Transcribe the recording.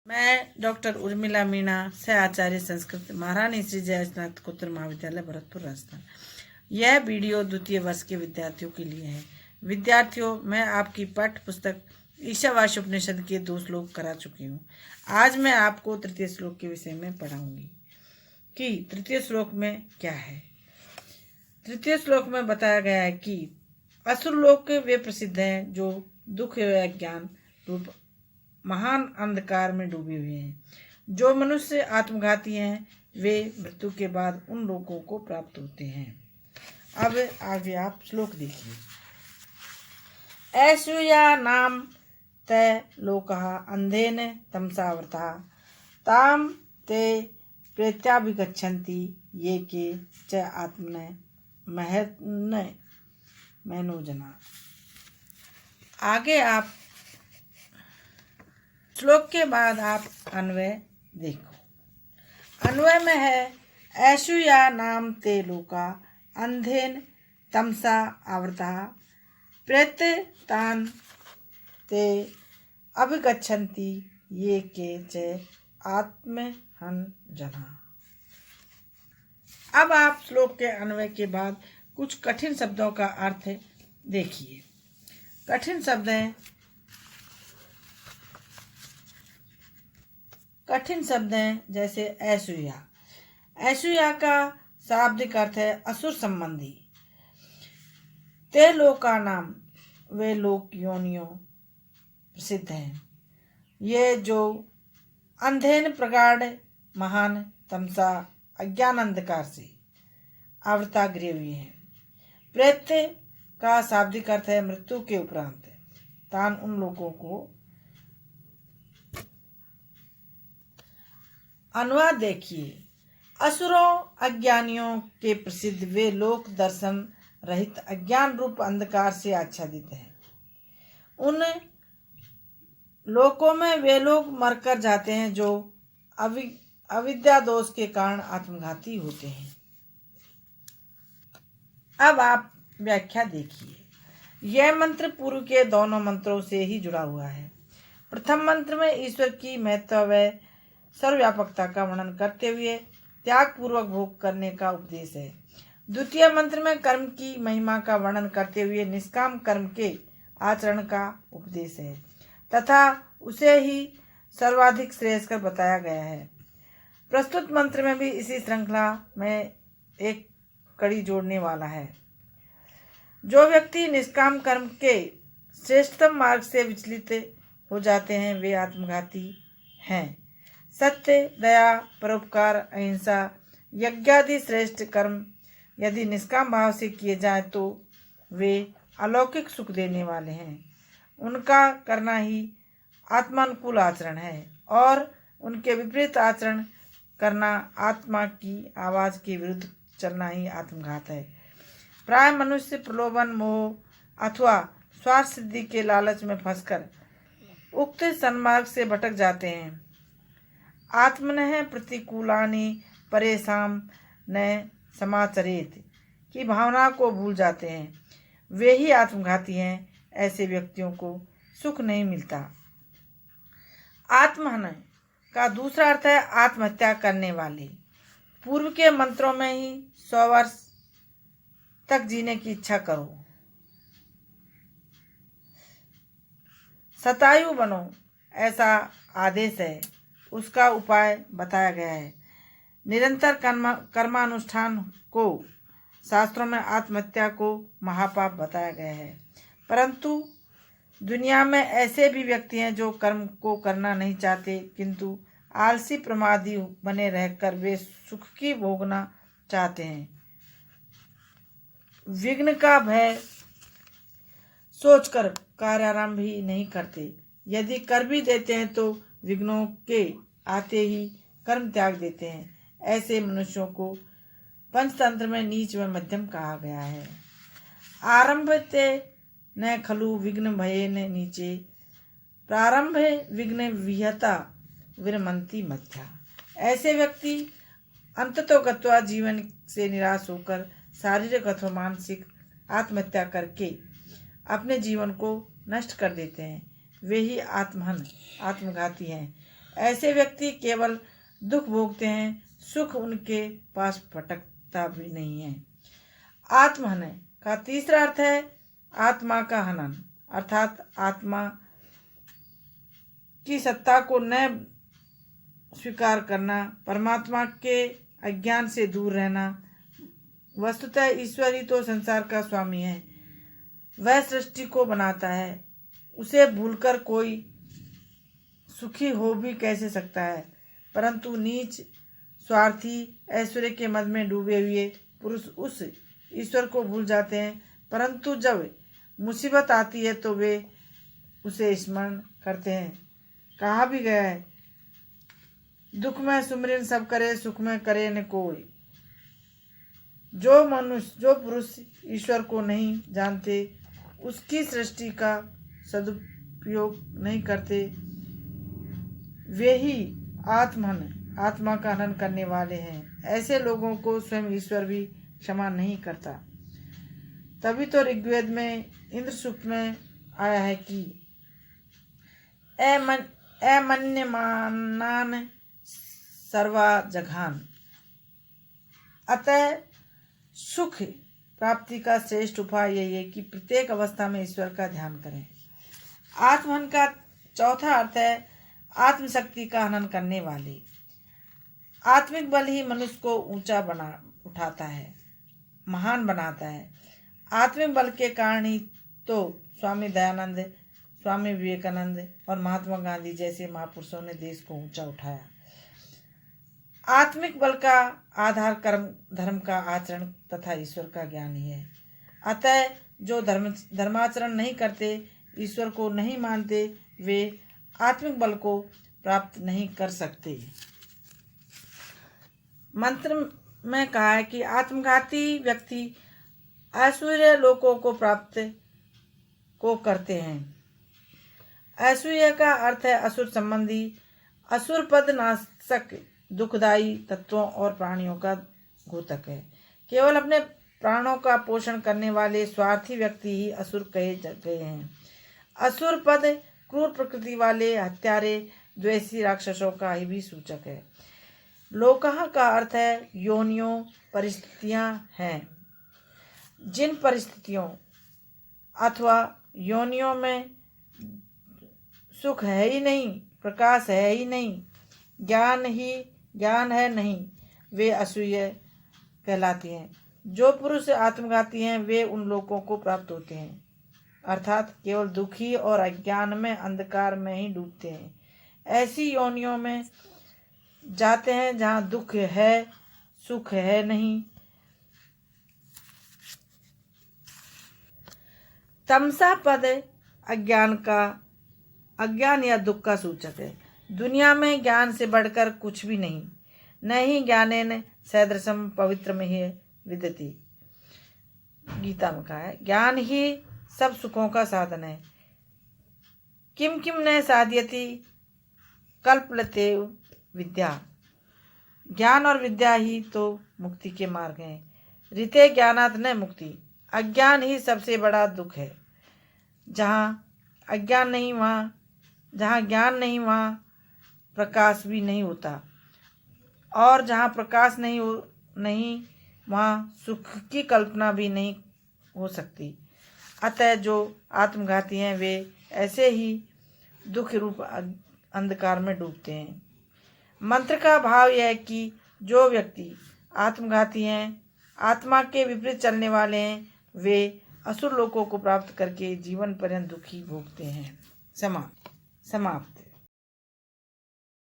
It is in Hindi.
मैं डॉक्टर उर्मिला मीणा, सह आचार्य संस्कृत, महारानी श्री जय स्नातकोत्तर महाविद्यालय भरतपुर, राजस्थान। यह वीडियो द्वितीय वर्ष के विद्यार्थियों के लिए है। विद्यार्थियों, मैं आपकी पाठ्य पुस्तक ईशावास्य उपनिषद के 2 श्लोक करा चुकी हूँ। आज मैं आपको तृतीय श्लोक के विषय में पढ़ाऊंगी कि तृतीय श्लोक में क्या है। तृतीय श्लोक में बताया गया है कि असुर लोक वे प्रसिद्ध हैं जो दुख व ज्ञान रूप महान अंधकार में डूबे हुए हैं। जो मनुष्य आत्मघाती हैं वे मृत्यु के बाद उन लोगों को प्राप्त होते हैं। अब आगे आप श्लोक देखिए। ऐश्वर्या नाम तय लोकः अंधेन तमसावृतः ताम ते प्रेत्याभिगच्छन्ति ये के च आत्मने मनो जना। आगे आप श्लोक के बाद आप अन्वय देखो। अन्वय में है ऐशुया नाम ते लोका अंधेन तमसा आवृता प्रेत्तान ते अभिगच्छन्ति ये के च आत्महन जना। अब आप श्लोक के अन्वय के बाद कुछ कठिन शब्दों का अर्थ देखिए। कठिन शब्द हैं जैसे ऐशुया। ऐशुया का शाब्दिक अर्थ है असुर संबंधी। ते लोका नाम वे लोक योनियों प्रसिद्ध हैं ये जो अंधेन प्रगाढ़ महान तमसा अज्ञान अंधकार से आवृता गिरे हुए हैं। प्रेत्य का शाब्दिक अर्थ है मृत्यु के उपरांत। तान उन लोगों को। अनुवाद देखिए। असुरों अज्ञानियों के प्रसिद्ध वे लोक दर्शन रहित अज्ञान रूप अंधकार से आच्छादित हैं। उन लोकों में वे लोग मरकर जाते हैं जो अविद्या दोष के कारण आत्मघाती होते हैं। अब आप व्याख्या देखिए। यह मंत्र पूर्व के दोनों मंत्रों से ही जुड़ा हुआ है। प्रथम मंत्र में ईश्वर की महत्व व सर्वव्यापकता का वर्णन करते हुए त्याग पूर्वक भोग करने का उपदेश है। द्वितीय मंत्र में कर्म की महिमा का वर्णन करते हुए निष्काम कर्म के आचरण का उपदेश है तथा उसे ही सर्वाधिक श्रेयस्कर बताया गया है। प्रस्तुत मंत्र में भी इसी श्रृंखला में एक कड़ी जोड़ने वाला है। जो व्यक्ति निष्काम कर्म के श्रेष्ठतम मार्ग से विचलित हो जाते हैं वे आत्मघाती हैं। सत्य, दया, परोपकार, अहिंसा, यज्ञादि श्रेष्ठ कर्म यदि निष्काम भाव से किए जाएं तो वे अलौकिक सुख देने वाले हैं। उनका करना ही आत्मानुकूल आचरण है और उनके विपरीत आचरण करना, आत्मा की आवाज के विरुद्ध चलना ही आत्मघात है। प्राय मनुष्य प्रलोभन, मोह अथवा स्वार्थ सिद्धि के लालच में फंसकर उक्त सन्मार्ग से भटक जाते हैं। आत्मनः प्रतिकूलानि परेशान न समाचरेत की भावना को भूल जाते हैं। वे ही आत्मघाती हैं। ऐसे व्यक्तियों को सुख नहीं मिलता। आत्महन का दूसरा अर्थ है आत्महत्या करने वाले। पूर्व के मंत्रों में ही 100 वर्ष तक जीने की इच्छा करो, शतायु बनो, ऐसा आदेश है। उसका उपाय बताया गया है। निरंतर कर्मानुष्ठान को शास्त्रों में आत्महत्या को महापाप बताया गया है। परंतु दुनिया में ऐसे भी व्यक्ति हैं जो कर्म को करना नहीं चाहते किंतु आलसी प्रमादी बने रहकर वे सुख की भोगना चाहते हैं। विघ्न का भय सोचकर कार्यारंभ ही नहीं करते। यदि कर भी देते हैं तो विघ्नों के आते ही कर्म त्याग देते हैं। ऐसे मनुष्यों को पंचतंत्र में नीच व मध्यम कहा गया है। आरंभते न खलु विघ्न भयेन नीचे प्रारंभे विघ्न विहता विरमंती मध्या। ऐसे व्यक्ति अंततोगत्वा जीवन से निराश होकर शारीरिक अथवा मानसिक आत्महत्या करके अपने जीवन को नष्ट कर देते हैं। वे ही आत्महन आत्मघाती हैं। ऐसे व्यक्ति केवल दुख भोगते हैं, सुख उनके पास भटकता भी नहीं है। आत्महनन का तीसरा अर्थ है आत्मा का हनन, अर्थात आत्मा की सत्ता को न स्वीकार करना, परमात्मा के अज्ञान से दूर रहना। वस्तुतः ईश्वर ही तो संसार का स्वामी है, वह सृष्टि को बनाता है, उसे भूलकर कोई सुखी हो भी कैसे सकता है। परंतु नीच, स्वार्थी, ऐश्वर्य के मद में डूबे हुए पुरुष उस ईश्वर को भूल जाते हैं, परंतु जब मुसीबत आती है तो वे उसे स्मरण करते हैं। कहा भी गया है, दुख में सुमिरन सब करे, सुख में करे न कोई। जो पुरुष ईश्वर को नहीं जानते, उसकी सृष्टि का सदुपयोग नहीं करते, वे ही आत्मा का हनन करने वाले हैं। ऐसे लोगों को स्वयं ईश्वर भी क्षमा नहीं करता। तभी तो ऋग्वेद में इंद्र सूक्त में आया है कि अमन्यमानान सर्वा जघान। अतः सुख प्राप्ति का श्रेष्ठ उपाय यही है कि प्रत्येक अवस्था में ईश्वर का ध्यान करें। आत्महनन का चौथा अर्थ है आत्मशक्ति का हनन करने वाले। आत्मिक बल ही मनुष्य को ऊंचा उठाता है, महान बनाता है। आत्मिक बल के कारण ही तो स्वामी दयानंद, स्वामी विवेकानंद और महात्मा गांधी जैसे महापुरुषों ने देश को ऊंचा उठाया। आत्मिक बल का आधार कर्म, धर्म का आचरण तथा ईश्वर का ज्ञान ही है। अतः जो धर्माचरण नहीं करते, ईश्वर को नहीं मानते, वे आत्मिक बल को प्राप्त नहीं कर सकते। मंत्र में कहा है कि आत्मघाती व्यक्ति ऐश्वर्य लोकों को प्राप्त को करते हैं। ऐश्वर्य का अर्थ है असुर संबंधी, असुर पद नाशक, दुखदायी तत्वों और प्राणियों का घोतक है। केवल अपने प्राणों का पोषण करने वाले स्वार्थी व्यक्ति ही असुर कहे गए हैं। असुर पद क्रूर प्रकृति वाले, हत्यारे, द्वेषी राक्षसों का ही भी सूचक है। लोकः का अर्थ है योनियों, परिस्थितियां हैं। जिन परिस्थितियों अथवा योनियों में सुख है ही नहीं, प्रकाश है ही नहीं, ज्ञान है नहीं, वे असूय कहलाती हैं। जो पुरुष आत्मघाती हैं वे उन लोगों को प्राप्त होते हैं, अर्थात केवल दुखी और अज्ञान में, अंधकार में ही डूबते हैं। ऐसी योनियों में जाते हैं जहाँ दुख है, सुख है नहीं। तमसा पद अज्ञान या दुख का सूचक है। दुनिया में ज्ञान से बढ़कर कुछ भी नहीं, न ही ज्ञानेन सदृशम पवित्रमिह विदति। गीता में कहा है, ज्ञान ही सब सुखों का साधन है। किम किम न साध्यति कल्पलते विद्या। ज्ञान और विद्या ही तो मुक्ति के मार्ग हैं। ऋते ज्ञानात् न मुक्ति। अज्ञान ही सबसे बड़ा दुख है। जहाँ ज्ञान नहीं वहाँ प्रकाश भी नहीं होता, और जहाँ प्रकाश नहीं वहाँ सुख की कल्पना भी नहीं हो सकती। अतः जो आत्मघाती हैं वे ऐसे ही दुख रूप अंधकार में डूबते हैं। मंत्र का भाव यह है कि जो व्यक्ति आत्मघाती हैं, आत्मा के विपरीत चलने वाले हैं, वे असुर लोकों को प्राप्त करके जीवन पर्यंत दुखी भोगते हैं। समाप्त।